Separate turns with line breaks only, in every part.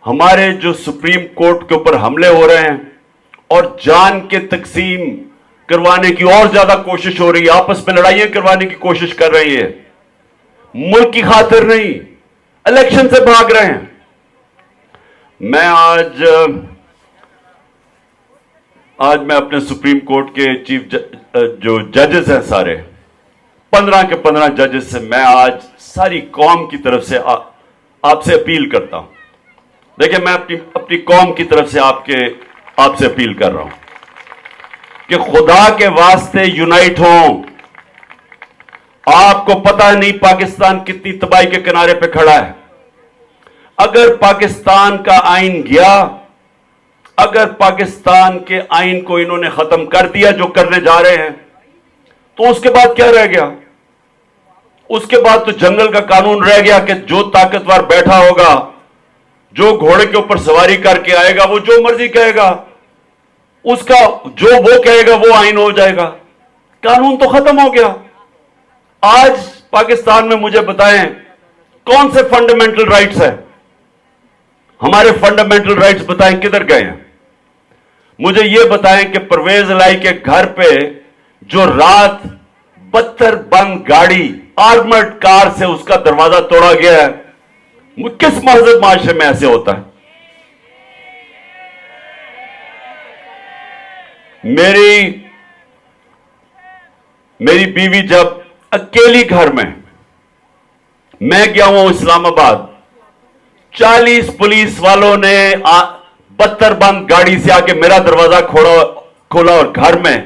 ہمارے جو supreme court کے اوپر حملے ہو رہے ہیں اور جان کے تقسیم کروانے کی اور زیادہ کوشش ہو رہی ہے, آپس میں لڑائیاں کروانے کی کوشش کر رہی ہے, ملک کی خاطر نہیں, الیکشن سے بھاگ رہے ہیں. میں آج میں اپنے سپریم کورٹ کے چیف جو ججز ہیں سارے 15 کے 15 ججز سے میں آج ساری قوم کی طرف سے آپ سے اپیل کرتا ہوں. دیکھیں, میں اپنی قوم کی طرف سے آپ سے اپیل کر رہا ہوں کہ خدا کے واسطے یونائٹ ہوں. آپ کو پتہ نہیں پاکستان کتنی تباہی کے کنارے پہ کھڑا ہے. اگر پاکستان کا آئین گیا, اگر پاکستان کے آئین کو انہوں نے ختم کر دیا جو کرنے جا رہے ہیں, تو اس کے بعد کیا رہ گیا؟ اس کے بعد تو جنگل کا قانون رہ گیا کہ جو طاقتور بیٹھا ہوگا, جو گھوڑے کے اوپر سواری کر کے آئے گا, وہ جو مرضی کہے گا, اس کا جو وہ کہے گا وہ آئین ہو جائے گا. قانون تو ختم ہو گیا. آج پاکستان میں مجھے بتائیں کون سے فنڈامنٹل رائٹس ہیں؟ ہمارے فنڈامنٹل رائٹس بتائیں کدھر گئے ہیں؟ مجھے یہ بتائیں کہ پرویز الہی کے گھر پہ جو رات 72 بند گاڑی آرمرڈ کار سے اس کا دروازہ توڑا گیا ہے, کس مہذب معاشرے میں ایسے ہوتا ہے؟ میری بیوی جب اکیلی گھر میں گیا ہوں اسلام آباد, 40 پولیس والوں نے 72 بند گاڑی سے آ کے میرا دروازہ کھولا اور گھر میں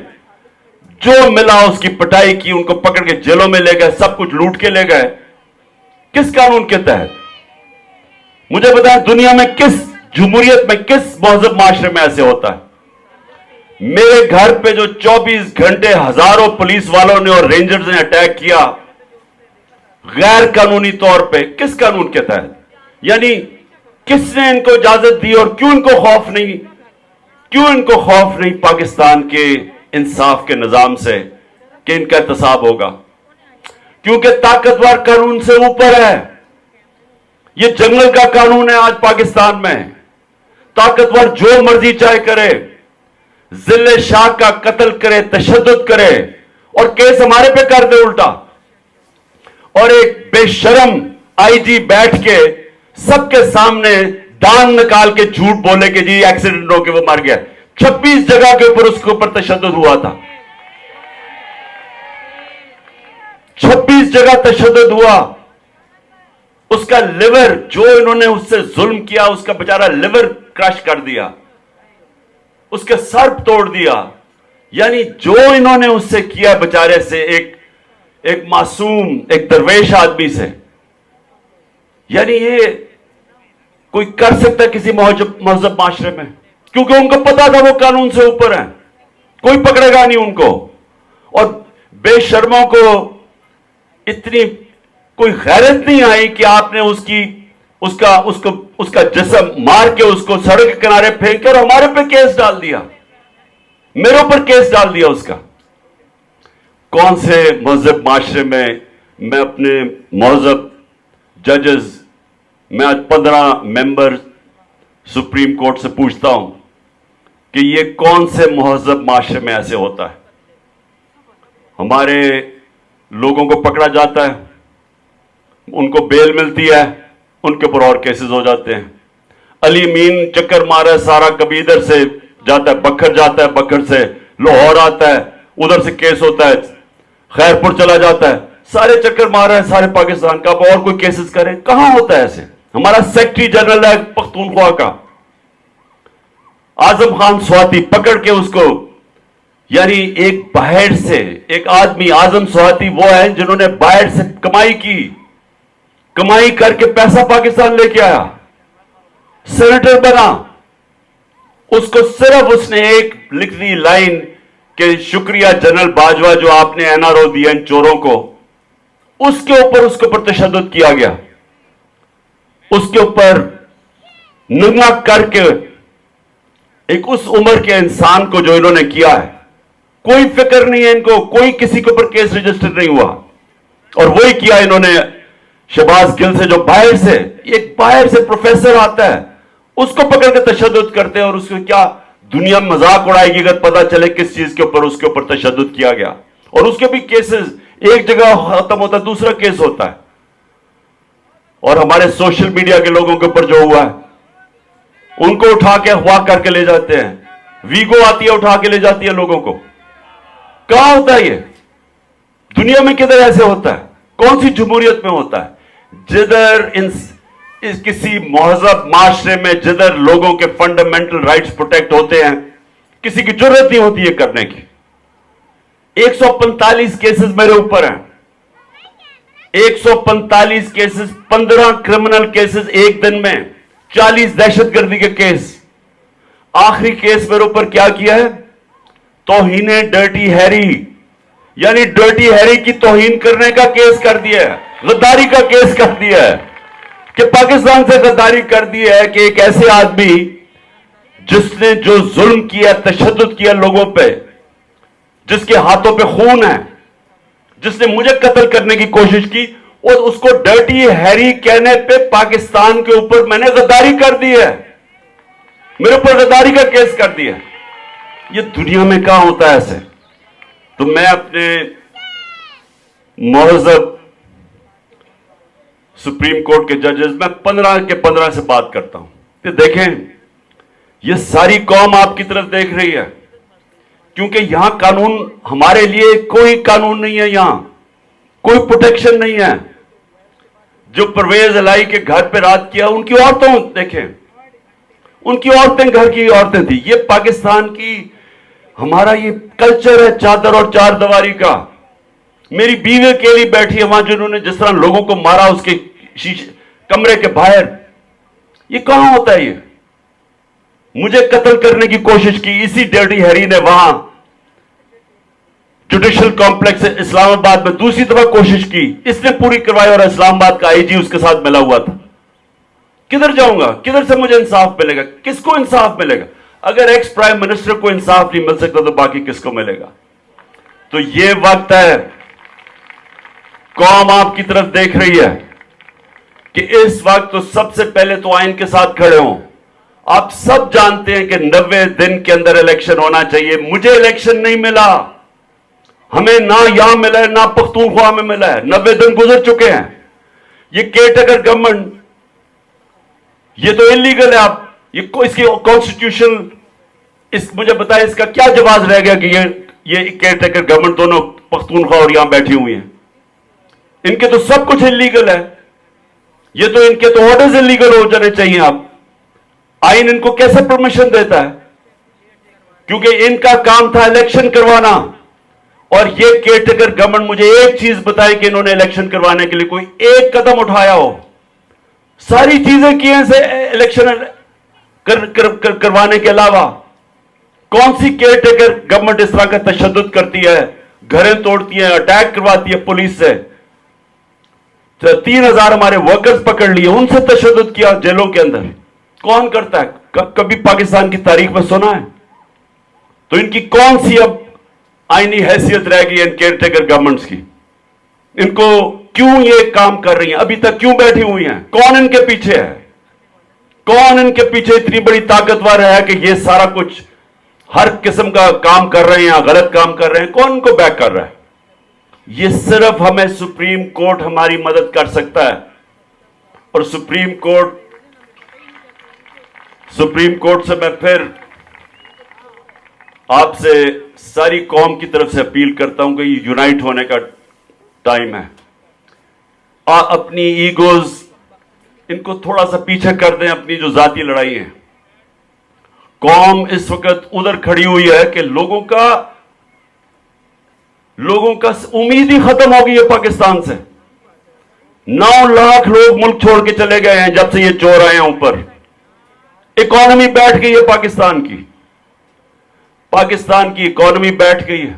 جو ملا اس کی پٹائی کی, ان کو پکڑ کے جیلوں میں لے گئے, سب کچھ لوٹ کے لے گئے. کس قانون کے تحت؟ مجھے بتائیں دنیا میں کس جمہوریت میں, کس مہذب معاشرے میں ایسے ہوتا ہے؟ میرے گھر پہ جو 24 گھنٹے ہزاروں پولیس والوں نے اور رینجرز نے اٹیک کیا غیر قانونی طور پہ, کس قانون کے تحت؟ یعنی کس نے ان کو اجازت دی اور کیوں ان کو خوف نہیں پاکستان کے انصاف کے نظام سے کہ ان کا احتساب ہوگا؟ کیونکہ طاقتور قانون سے اوپر ہے. یہ جنگل کا قانون ہے آج پاکستان میں. طاقتور جو مرضی چاہے کرے, ذل شاہ کا قتل کرے, تشدد کرے, اور کیس ہمارے پہ کر دے الٹا. اور ایک بے شرم آئی جی بیٹھ کے سب کے سامنے ڈانگ نکال کے جھوٹ بولے کہ جی ایکسیڈنٹ ہو کے وہ مر گیا. 26 جگہ کے اوپر اس کے اوپر تشدد ہوا تھا. 26 جگہ تشدد ہوا. اس کا لیور, جو انہوں نے اس سے ظلم کیا, اس کا بیچارہ لیور کرش کر دیا, اس کے سر توڑ دیا. یعنی جو انہوں نے اس سے کیا بیچارے سے, ایک معصوم, ایک درویش آدمی سے, یعنی یہ کوئی کر سکتا کسی مہذب معاشرے میں؟ کیونکہ ان کو پتا تھا وہ قانون سے اوپر ہیں, کوئی پکڑے گا نہیں ان کو. اور بے شرموں کو اتنی کوئی غیرت نہیں آئی کہ آپ نے اس کا جسم مار کے اس کو سڑک کے کنارے پھینک کر ہمارے پہ کیس ڈال دیا, میرے اوپر کیس ڈال دیا اس کا. کون سے مہذب معاشرے میں اپنے مہذب ججز, میں آج 15 ممبر سپریم کورٹ سے پوچھتا ہوں کہ یہ کون سے مہذب معاشرے میں ایسے ہوتا ہے؟ ہمارے لوگوں کو پکڑا جاتا ہے, ان کو بیل ملتی ہے, ان کے اوپر اور کیسز ہو جاتے ہیں. علی مین چکر مارا ہے سارا, کبھی ادھر سے جاتا ہے بکھر جاتا ہے, بکھر سے لاہور آتا ہے, ادھر سے کیس ہوتا ہے, خیر پور چلا جاتا ہے, سارے چکر مار رہے ہیں سارے پاکستان کا. اب اور کوئی کیسز کریں؟ کہاں ہوتا ہے ایسے؟ ہمارا سیکٹری جنرل ہے پختونخوا کا, اعظم خان سواتی, پکڑ کے اس کو, یعنی ایک باہر سے ایک آدمی, اعظم سواتی وہ ہیں جنہوں نے باہر سے کمائی کر کے پیسہ پاکستان لے کے آیا, سینیٹر بنا. اس کو صرف اس نے ایک لکھ دی لائن کہ شکریہ جنرل باجوہ جو آپ نے این آر او دیا ان چوروں کو, اس کے اوپر تشدد کیا گیا. اس کے اوپر ننگا کر کے ایک اس عمر کے انسان کو جو انہوں نے کیا ہے, کوئی فکر نہیں ہے ان کو, کوئی کسی کے اوپر کیس رجسٹر نہیں ہوا. اور وہی کیا انہوں نے شہباز گل سے, جو باہر سے ایک باہر سے پروفیسر آتا ہے, اس کو پکڑ کے تشدد کرتے ہیں اور اس کو کیا دنیا مذاق اڑائے گی اگر پتا چلے کس چیز کے اوپر اس کے اوپر تشدد کیا گیا. اور اس کے بھی کیسز ایک جگہ ختم ہوتا ہے دوسرا کیس ہوتا ہے. اور ہمارے سوشل میڈیا کے لوگوں کے اوپر جو ہوا ہے ان کو اٹھا کے اغوا کر کے لے جاتے ہیں. ویگو آتی ہے اٹھا کے لے جاتی ہے لوگوں کو. کہاں ہوتا ہے یہ؟ دنیا میں کدھر ایسے ہوتا ہے؟ کون سی جمہوریت میں ہوتا ہے جدھر کسی مہذب معاشرے میں جدھر لوگوں کے فنڈامنٹل رائٹس پروٹیکٹ ہوتے ہیں کسی کی جرت نہیں ہوتی ہے کرنے کی. 145 کیسز میرے اوپر ہیں. 145 کیسز, 15 کرمنل کیسز ایک دن میں, 40 دہشت گردی کے کیس. آخری کیس میرے اوپر کیا کیا ہے؟ توہین ڈرٹی ہیری, یعنی ڈرٹی ہیری کی توہین کرنے کا کیس کر دیا ہے, غداری کا کیس کر دیا ہے کہ پاکستان سے غداری کر دی ہے کہ ایک ایسے آدمی جس نے جو ظلم کیا, تشدد کیا لوگوں پہ, جس کے ہاتھوں پہ خون ہے, جس نے مجھے قتل کرنے کی کوشش کی, اور اس کو ڈرٹی ہیری کہنے پہ پاکستان کے اوپر میں نے غداری کر دی ہے, میرے اوپر غداری کا کیس کر دیا. یہ دنیا میں کہاں ہوتا ہے ایسے؟ تو میں اپنے مہذب سپریم کورٹ کے ججز میں 15 کے 15 سے بات کرتا ہوں کہ دیکھیں یہ ساری قوم آپ کی طرف دیکھ رہی ہے, کیونکہ یہاں قانون, ہمارے لیے کوئی قانون نہیں ہے, یہاں کوئی پروٹیکشن نہیں ہے. جو پرویز الہی کے گھر پہ رات کیا ان کی عورتوں دیکھیں, ان کی عورتیں گھر کی عورتیں تھیں. یہ پاکستان کی ہمارا یہ کلچر ہے چادر اور چار دیواری کا. میری بیوی اکیلی بیٹھی ہے وہاں جنہوں نے جس طرح لوگوں کو مارا اس کے کمرے کے باہر. یہ کہاں ہوتا ہے؟ یہ مجھے قتل کرنے کی کوشش کی اسی ڈرٹی ہیری نے وہاں جوڈیشل کمپلیکس اسلام آباد میں دوسری دفعہ کوشش کی, اس نے پوری کروائی, اور اسلام آباد کا آئی جی اس کے ساتھ ملا ہوا تھا. کدھر جاؤں گا؟ کدھر سے مجھے انصاف ملے گا؟ کس کو انصاف ملے گا؟ اگر ایکس پرائم منسٹر کو انصاف نہیں مل سکتا تو باقی کس کو ملے گا؟ تو یہ وقت ہے, قوم آپ کی طرف دیکھ رہی ہے کہ اس وقت تو سب سے پہلے تو آئین کے ساتھ کھڑے ہوں. آپ سب جانتے ہیں کہ 90 دن کے اندر الیکشن ہونا چاہیے. مجھے الیکشن نہیں ملا, ہمیں نہ یہاں ملا ہے نہ پختونخوا میں ملا ہے. 90 دن گزر چکے ہیں. یہ کیئر ٹیکر گورنمنٹ, یہ تو انلیگل ہے. آپ اس کی کانسٹیٹیوشن, مجھے بتائیں اس کا کیا جواز رہ گیا کہ یہ کیئر ٹیکر گورنمنٹ دونوں پختونخوا اور یہاں بیٹھی ہوئی ہیں. ان کے تو سب کچھ انلیگل ہے. یہ تو ان کے تو آرڈرز انلیگل ہو جانے چاہیے. آپ آئین ان کو کیسے پرمیشن دیتا ہے؟ کیونکہ ان کا کام تھا الیکشن کروانا, اور یہ کیئر ٹیکر گورنمنٹ مجھے ایک چیز بتائے کہ انہوں نے الیکشن کروانے کے لیے کوئی ایک قدم اٹھایا ہو. ساری چیزیں کی ہیں سے الیکشن کروانے کے علاوہ. کون سی کیئر ٹیکر گورنمنٹ اس طرح کا تشدد کرتی ہے, گھریں توڑتی ہے, اٹیک کرواتی ہے پولیس سے. 3000 ہمارے ورکرز پکڑ لیے, ان سے تشدد کیا جیلوں کے اندر. کون کرتا ہے؟ کبھی پاکستان کی تاریخ میں سنا ہے؟ تو ان کی کون سی اب آئینی حیثیت رہ گئی ان کیئر ٹیکر گورنمنٹس کی؟ ان کو کیوں یہ کام کر رہی ہیں؟ ابھی تک کیوں بیٹھی ہوئی ہیں؟ کون ان کے پیچھے ہے؟ کون ان کے پیچھے اتنی بڑی طاقتور ہے کہ یہ سارا کچھ ہر قسم کا کام کر رہے ہیں, غلط کام کر رہے ہیں؟ کون ان کو بیک کر رہا ہے؟ یہ صرف ہمیں سپریم کورٹ ہماری مدد کر سکتا ہے. اور سپریم کورٹ سے میں پھر آپ سے ساری قوم کی طرف سے اپیل کرتا ہوں کہ یہ یونائٹ ہونے کا ٹائم ہے. اپنی ایگوز ان کو تھوڑا سا پیچھے کر دیں, اپنی جو ذاتی لڑائی ہے. قوم اس وقت ادھر کھڑی ہوئی ہے کہ لوگوں کا امید ہی ختم ہو گئی ہے پاکستان سے. 9 لاکھ لوگ ملک چھوڑ کے چلے گئے ہیں جب سے یہ چور آئے ہیں اوپر. اکانومی بیٹھ گئی ہے پاکستان کی اکانومی بیٹھ گئی ہے.